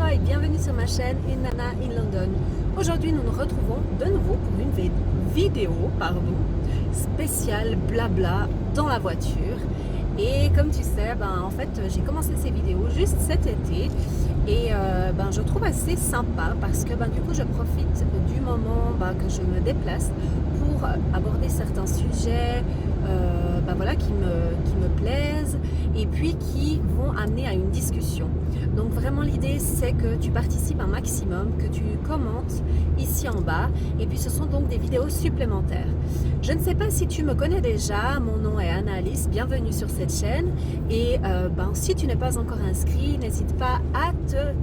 toi et bienvenue sur ma chaîne Une Nana in London. Aujourd'hui nous nous retrouvons de nouveau pour une vidéo spéciale blabla dans la voiture. Et comme tu sais, en fait j'ai commencé ces vidéos juste cet été et je trouve assez sympa parce que du coup je profite du moment que je me déplace pour aborder certains sujets qui me plaisent et puis qui vont amener à une discussion. Donc vraiment l'idée c'est que tu participes un maximum, que tu commentes ici en bas et puis ce sont donc des vidéos supplémentaires. Je ne sais pas si tu me connais déjà, mon nom est Anna-Alice, bienvenue sur cette chaîne et si tu n'es pas encore inscrit, n'hésite pas à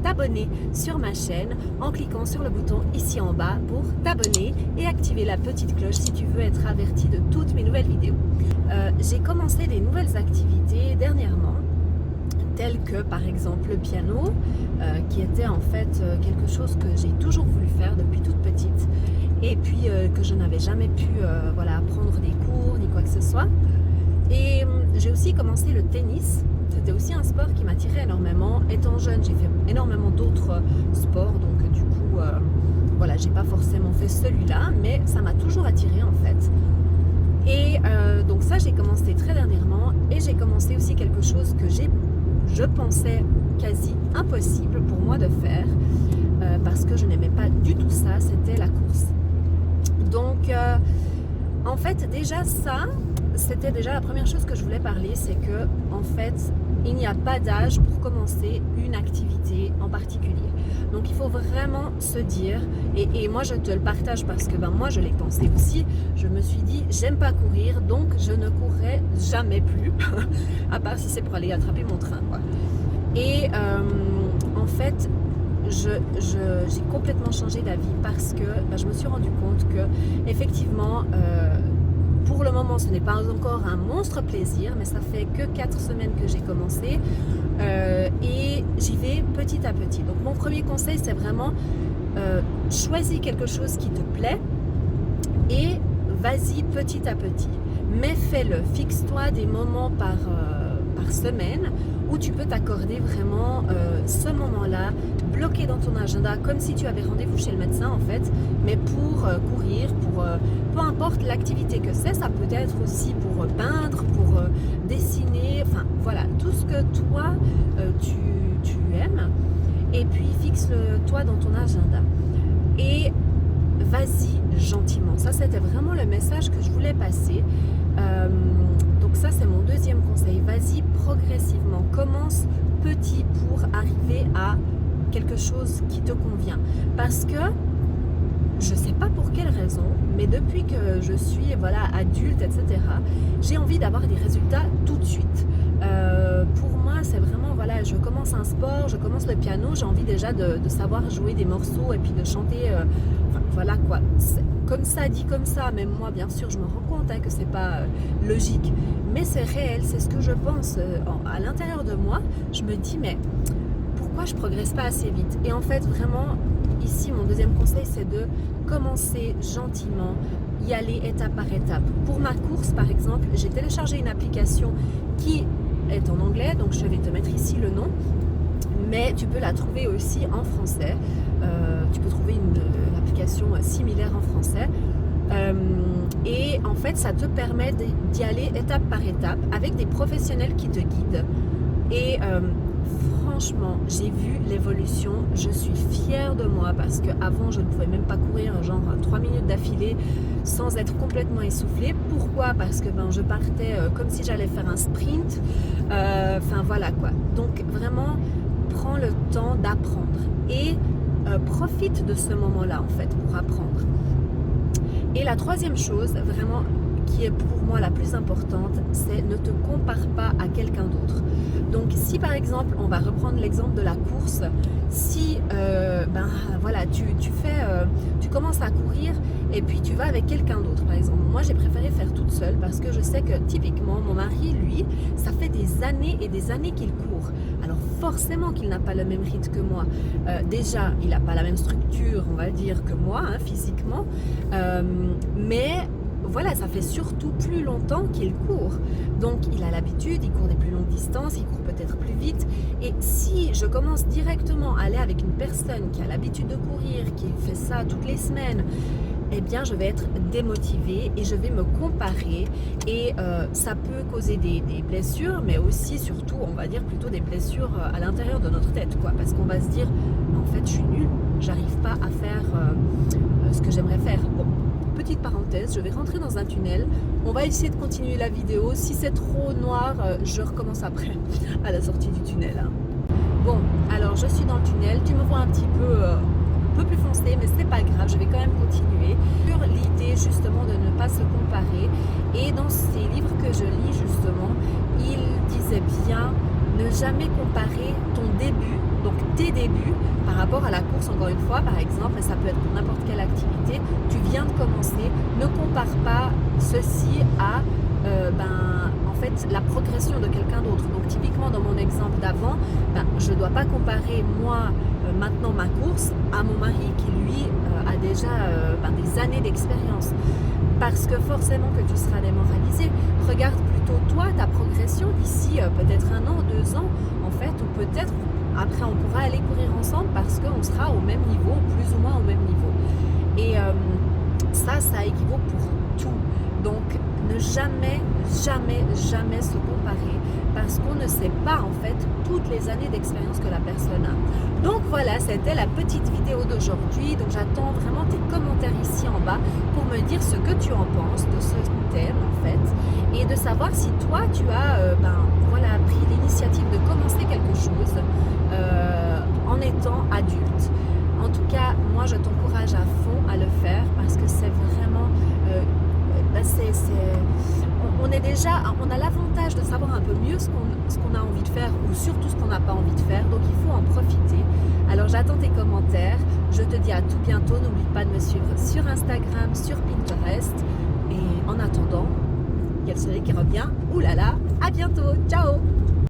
t'abonner sur ma chaîne en cliquant sur le bouton ici en bas pour t'abonner et activer la petite cloche si tu veux être averti de toutes mes nouvelles vidéos. J'ai commencé des nouvelles activités dernièrement, telles que par exemple le piano, qui était en fait quelque chose que j'ai toujours voulu faire depuis toute petite et puis que je n'avais jamais pu prendre des cours ni quoi que ce soit. Et j'ai aussi commencé le tennis. C'était aussi un sport qui m'attirait énormément. Étant jeune, j'ai fait énormément d'autres sports, donc du coup, j'ai pas forcément fait celui-là, mais ça m'a toujours attirée en fait. Et donc ça, j'ai commencé très dernièrement et j'ai commencé aussi quelque chose que je pensais quasi impossible pour moi de faire parce que je n'aimais pas du tout ça, c'était la course. Donc en fait déjà ça, c'était déjà la première chose que je voulais parler, c'est que en fait il n'y a pas d'âge pour commencer une activité en particulier. Donc il faut vraiment se dire, et moi je te le partage parce que moi je l'ai pensé aussi, je me suis dit j'aime pas courir donc je ne courrai jamais plus, à part si c'est pour aller attraper mon train quoi. Et en fait j'ai complètement changé d'avis parce que je me suis rendu compte que effectivement pour le moment ce n'est pas encore un monstre plaisir, mais ça fait que 4 semaines que j'ai commencé et j'y vais petit à petit. Donc mon premier conseil c'est vraiment choisis quelque chose qui te plaît et vas-y petit à petit, mais fais-le, fixe-toi des moments par semaine où tu peux t'accorder vraiment ce moment-là, bloqué dans ton agenda comme si tu avais rendez-vous chez le médecin en fait, mais pour courir, pour peu importe l'activité que c'est, ça peut être aussi pour peindre, pour dessiner, enfin voilà, tout ce que toi tu aimes, et puis fixe-le toi dans ton agenda et vas-y gentiment. Ça c'était vraiment le message que je voulais passer. Donc ça c'est mon deuxième conseil, vas-y progressivement, commence petit pour arriver à quelque chose qui te convient, parce que je sais pas pour quelle raison, mais depuis que je suis adulte, etc., j'ai envie d'avoir des résultats tout de suite. Pour moi c'est vraiment je commence un sport, je commence le piano, j'ai envie déjà de savoir jouer des morceaux et puis de chanter, comme ça, dit comme ça, même moi bien sûr je me rends compte que c'est pas logique, mais c'est réel, c'est ce que je pense à l'intérieur de moi. Je me dis mais pourquoi je progresse pas assez vite? Et en fait vraiment ici mon deuxième conseil c'est de commencer gentiment, y aller étape par étape. Pour ma course par exemple, j'ai téléchargé une application qui est en anglais, donc je vais te mettre ici le nom, mais tu peux la trouver aussi en français. Tu peux trouver une application similaire en français et en fait ça te permet d'y aller étape par étape avec des professionnels qui te guident et franchement j'ai vu l'évolution, je suis fière de moi parce qu'avant je ne pouvais même pas courir 3 minutes d'affilée sans être complètement essoufflée. Pourquoi? Parce que je partais comme si j'allais faire un sprint, donc vraiment prends le temps d'apprendre et profite de ce moment-là en fait pour apprendre. Et la troisième chose vraiment qui est pour moi la plus importante, c'est ne te compare pas à quelqu'un d'autre. Donc si par exemple, on va reprendre l'exemple de la course, si tu commences à courir et puis tu vas avec quelqu'un d'autre par exemple. Moi j'ai préféré faire toute seule parce que je sais que typiquement mon mari lui, ça fait des années et des années qu'il court. Alors forcément qu'il n'a pas le même rythme que moi. Déjà il n'a pas la même structure on va dire que moi physiquement, mais voilà, ça fait surtout plus longtemps qu'il court. Donc il a l'habitude, il court des plus longues distances, il court peut-être plus vite. Et si je commence directement à aller avec une personne qui a l'habitude de courir, qui fait ça toutes les semaines, eh bien je vais être démotivée et je vais me comparer et ça peut causer des blessures, mais aussi surtout on va dire plutôt des blessures à l'intérieur de notre tête, quoi, parce qu'on va se dire en fait je suis nulle, j'arrive pas à faire ce que j'aimerais faire. Bon, petite parenthèse, je vais rentrer dans un tunnel, on va essayer de continuer la vidéo, si c'est trop noir je recommence après à la sortie du tunnel, hein. Bon, alors je suis dans le tunnel, tu me vois un petit peu plus foncé, mais c'est pas grave, je vais quand même continuer sur l'idée justement de ne pas se comparer. Et dans ces livres que je lis justement, il disait bien ne jamais comparer ton début, donc tes débuts par rapport à la course, encore une fois par exemple, et ça peut être pour n'importe quelle activité, tu viens de commencer, ne compare pas ceci à en fait la progression de quelqu'un d'autre. Donc typiquement dans mon exemple d'avant, je ne dois pas comparer moi maintenant ma course à mon mari qui lui a déjà des années d'expérience, parce que forcément que tu seras démoralisé. Regarde plutôt toi ta progression d'ici peut-être 1 an, 2 ans en fait, ou peut-être après on pourra aller courir ensemble parce qu'on sera au même niveau, plus ou moins au même niveau. Et ça équivaut pour tout. Donc ne jamais se comparer, parce qu'on ne sait pas en fait toutes les années d'expérience que la personne a. Donc voilà, c'était la petite vidéo d'aujourd'hui. Donc j'attends vraiment tes commentaires ici en bas pour me dire ce que tu en penses de ce thème en fait, et de savoir si toi tu as pris l'initiative de commencer quelque chose en étant adulte. En tout cas, moi je t'encourage à fond à le faire, parce que c'est vraiment on a l'avantage de savoir un peu mieux ce qu'on a envie de faire, ou surtout ce qu'on n'a pas envie de faire, donc il faut en profiter. Alors j'attends tes commentaires, je te dis à tout bientôt, n'oublie pas de me suivre sur Instagram, sur Pinterest, et en attendant, il y a le soleil qui revient, oulala, à bientôt, ciao.